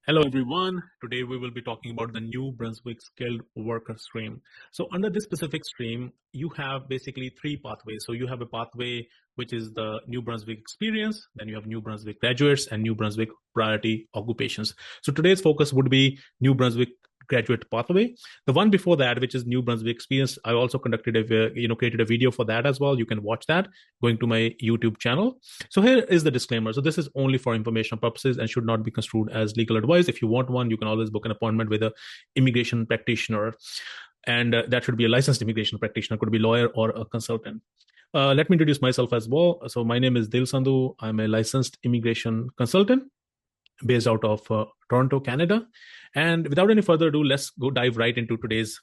Hello everyone. Today we will be talking about the New Brunswick skilled worker stream. So under this specific stream, you have basically three pathways. So you have a pathway which is the New Brunswick experience, then you have New Brunswick graduates and New Brunswick priority occupations. So today's focus would be New Brunswick graduate pathway. The one before that, which is New Brunswick experience, I also conducted created a video for that as well. You can watch that going to my YouTube channel. So here is the disclaimer. So this is only for informational purposes and should not be construed as legal advice. If you want one, you can always book an appointment with an immigration practitioner, and that should be a licensed immigration practitioner, could be a lawyer or a consultant. Let me introduce myself as well. So my name is Sandhu. I'm a licensed immigration consultant based out of Toronto, Canada. And without any further ado, let's go dive right into today's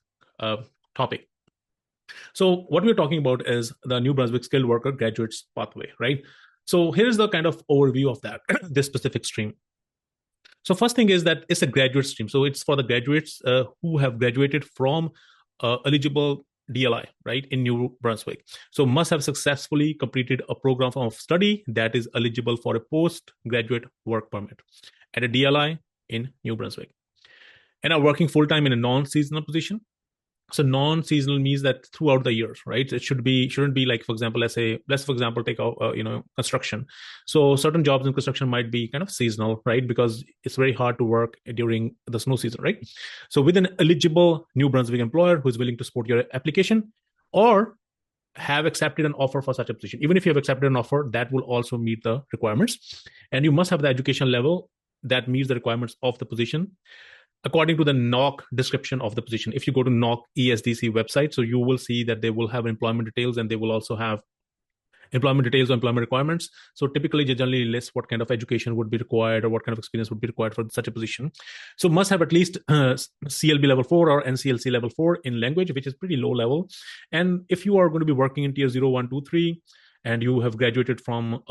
topic. So what we're talking about is the New Brunswick skilled worker graduates pathway, right? So here's the kind of overview of that, this specific stream. So first thing is that it's a graduate stream. So it's for the graduates who have graduated from eligible DLI, right, in New Brunswick. So must have successfully completed a program of study that is eligible for a postgraduate work permit at a DLI in New Brunswick, and are working full-time in a non-seasonal position. So non-seasonal means that throughout the year, right? It shouldn't be like, for example, let's for example take construction. So certain jobs in construction might be kind of seasonal, right? Because it's very hard to work during the snow season, right? So with an eligible New Brunswick employer who is willing to support your application or have accepted an offer for such a position. Even if you have accepted an offer, that will also meet the requirements. And you must have the education level that meets the requirements of the position according to the NOC description of the position. If you go to NOC ESDC website, so you will see that they will have employment details and they will also have employment details or employment requirements. So typically they generally list what kind of education would be required or what kind of experience would be required for such a position. So must have at least CLB level 4 or NCLC level 4 in language, which is pretty low level. And if you are going to be working in tier 0, 1, 2, 3, and you have graduated from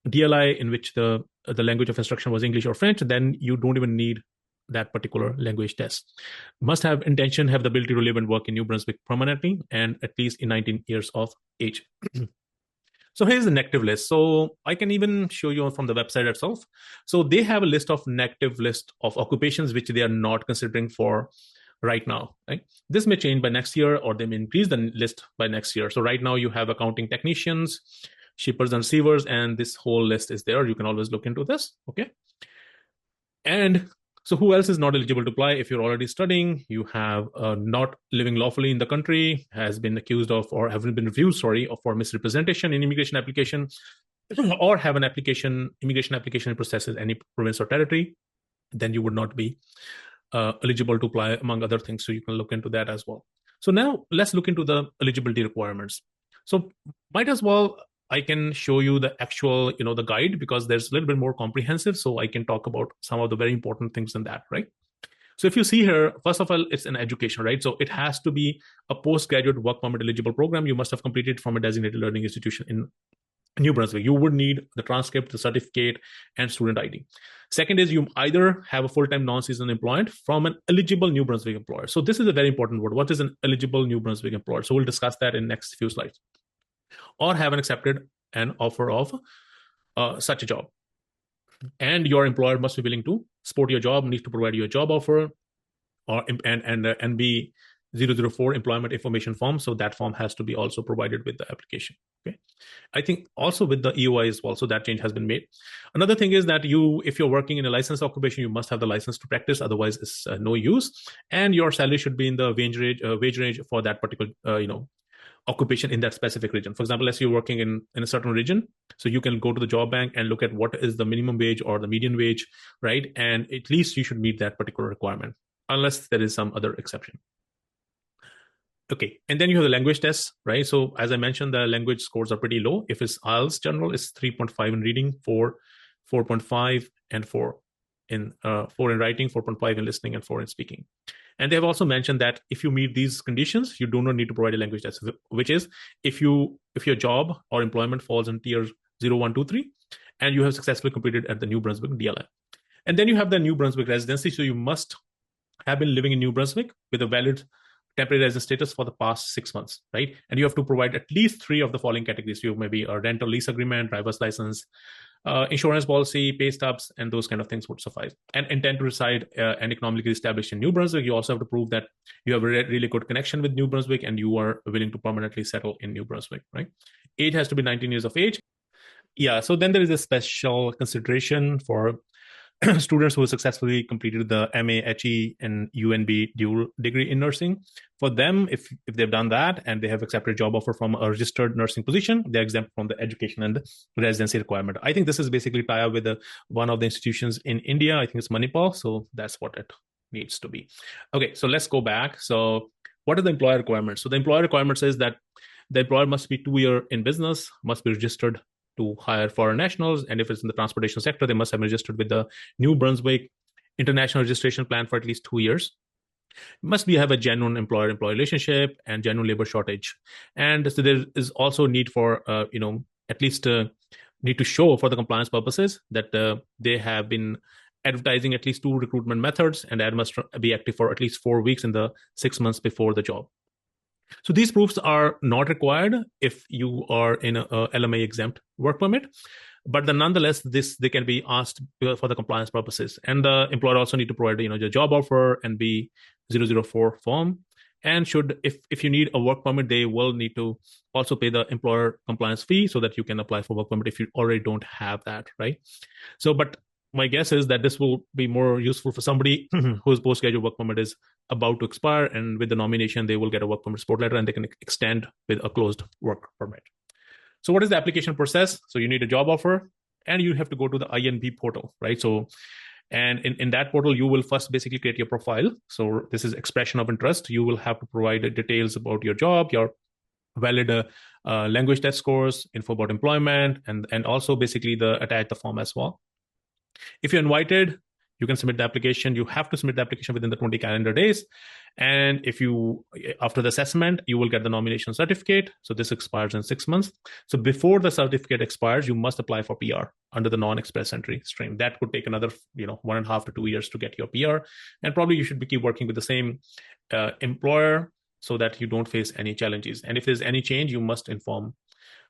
DLI in which the language of instruction was English or French, then you don't even need that particular language test. Must have intention, have the ability to live and work in New Brunswick permanently, and at least in 19 years of age. So here's the negative list. So I can even show you from the website itself. So they have a list of negative list of occupations which they are not considering for right now. Right? This may change by next year, or they may increase the list by next year. So right now you have accounting technicians, shippers and receivers, and this whole list is there. You can always look into this. Okay. And so who else is not eligible to apply? If you're already studying, you have not living lawfully in the country, has been accused of or haven't been refused, for misrepresentation in immigration application, or have an immigration application processes any province or territory, then you would not be eligible to apply, among other things. So you can look into that as well. So now let's look into the eligibility requirements. So might as well I can show you the actual, the guide, because there's a little bit more comprehensive. So I can talk about some of the very important things in that, right? So if you see here, first of all, it's an education, right? So it has to be a postgraduate work permit eligible program. You must have completed from a designated learning institution in New Brunswick. You would need the transcript, the certificate, and student ID. Second is you either have a full-time non-seasonal employment from an eligible New Brunswick employer. So this is a very important word. What is an eligible New Brunswick employer? So we'll discuss that in next few slides. Or have accepted an offer of such a job. And your employer must be willing to support your job, needs to provide you a job offer, or and NB 004 employment information form. So that form has to be also provided with the application. Okay, I think also with the EOI as well. So that change has been made. Another thing is that if you're working in a licensed occupation, you must have the license to practice. Otherwise, it's no use. And your salary should be in the wage range for that particular occupation in that specific region. For example, let's say you're working in a certain region, so you can go to the job bank and look at what is the minimum wage or the median wage, right? And at least you should meet that particular requirement, unless there is some other exception. Okay, and then you have the language tests, right? So as I mentioned, the language scores are pretty low. If it's IELTS general, it's 3.5 in reading, 4.5, and 4 in writing, 4.5 in listening, and 4 in speaking. And they have also mentioned that if you meet these conditions, you do not need to provide a language test, which is if your job or employment falls in tier 0, 1, 2, 3, and you have successfully completed at the New Brunswick DLI. And then you have the New Brunswick residency. So you must have been living in New Brunswick with a valid temporary residence status for the past 6 months, right? And you have to provide at least 3 of the following categories. You may be a rental lease agreement, driver's license, insurance policy, pay stubs, and those kind of things would suffice. And intent to reside and economically established in New Brunswick. You also have to prove that you have a really good connection with New Brunswick and you are willing to permanently settle in New Brunswick, right? Age has to be 19 years of age. Yeah, so then there is a special consideration for students who successfully completed the MA, HE, and UNB dual degree in nursing. For them, if they've done that and they have accepted a job offer from a registered nursing position, they're exempt from the education and residency requirement. I think this is basically tie up with one of the institutions in India. I think it's Manipal. So that's what it needs to be. Okay, so let's go back. So what are the employer requirements? So the employer requirement says that the employer must be 2 years in business, must be registered to hire foreign nationals, and if it's in the transportation sector, they must have registered with the New Brunswick International Registration Plan for at least 2 years. Must have a genuine employer-employee relationship and genuine labor shortage. And so there is also need for, at least need to show for the compliance purposes that they have been advertising at least 2 recruitment methods, and ad must be active for at least 4 weeks in the 6 months before the job. So these proofs are not required if you are in a LMA exempt work permit, but then nonetheless, they can be asked for the compliance purposes. And the employer also need to provide, the job offer and NB004 form. And if you need a work permit, they will need to also pay the employer compliance fee so that you can apply for work permit if you already don't have that, right? So, but my guess is that this will be more useful for somebody whose postgraduate work permit is about to expire, and with the nomination, they will get a work permit support letter and they can extend with a closed work permit. So what is the application process? So you need a job offer and you have to go to the INB portal, right? So, and in that portal, you will first basically create your profile. So this is expression of interest. You will have to provide details about your job, your valid language test scores, info about employment, and also basically attach the form as well. If you're invited, you can submit the application. You have to submit the application within the 20 calendar days. And if after the assessment, you will get the nomination certificate. So this expires in 6 months. So before the certificate expires, you must apply for PR under the non-express entry stream. That could take another, 1.5 to 2 years to get your PR. And probably you should keep working with the same employer so that you don't face any challenges. And if there's any change, you must inform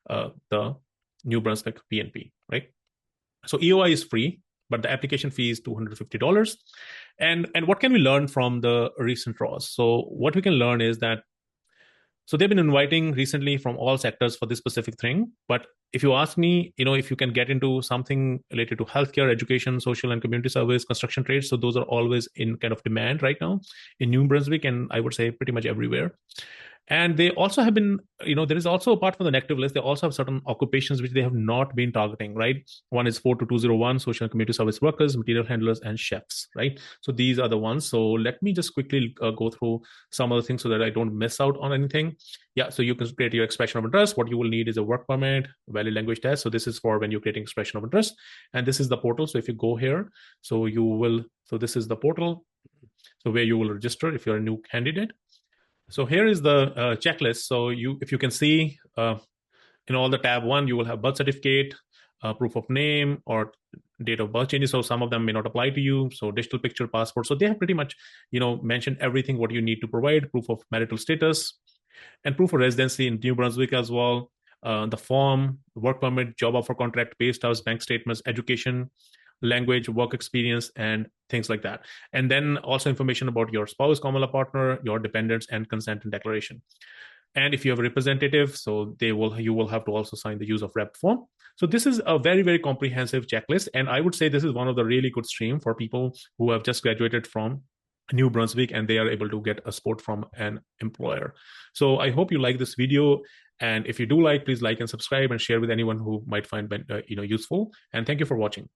the New Brunswick PNP, right? So EOI is free, but the application fee is $250. And what can we learn from the recent draws? So what we can learn is that, so they've been inviting recently from all sectors for this specific thing. But if you ask me, if you can get into something related to healthcare, education, social and community service, construction trades, so those are always in kind of demand right now in New Brunswick, and I would say pretty much everywhere. And they also have been, there is also, apart from the negative list, they also have certain occupations which they have not been targeting, right? One is 42201, social and community service workers, material handlers, and chefs, right? So these are the ones. So let me just quickly go through some of the things so that I don't miss out on anything. Yeah, so you can create your expression of interest. What you will need is a work permit, valid language test. So this is for when you're creating expression of interest. And this is the portal. So if you go here, so this is the portal. So where you will register if you're a new candidate. So here is the checklist. So if you can see, in all the tab 1, you will have birth certificate, proof of name, or date of birth changes. So some of them may not apply to you. So digital picture, passport. So they have pretty much, mentioned everything what you need to provide, proof of marital status, and proof of residency in New Brunswick as well. The form, work permit, job offer contract, pay stubs, bank statements, education, language, work experience, and things like that. And then also information about your spouse, common law partner, your dependents, and consent and declaration. And if you have a representative, so you will have to also sign the use of rep form. So this is a very, very comprehensive checklist. And I would say this is one of the really good stream for people who have just graduated from New Brunswick and they are able to get a support from an employer. So I hope you like this video. And if you do please like and subscribe and share with anyone who might find useful. And thank you for watching.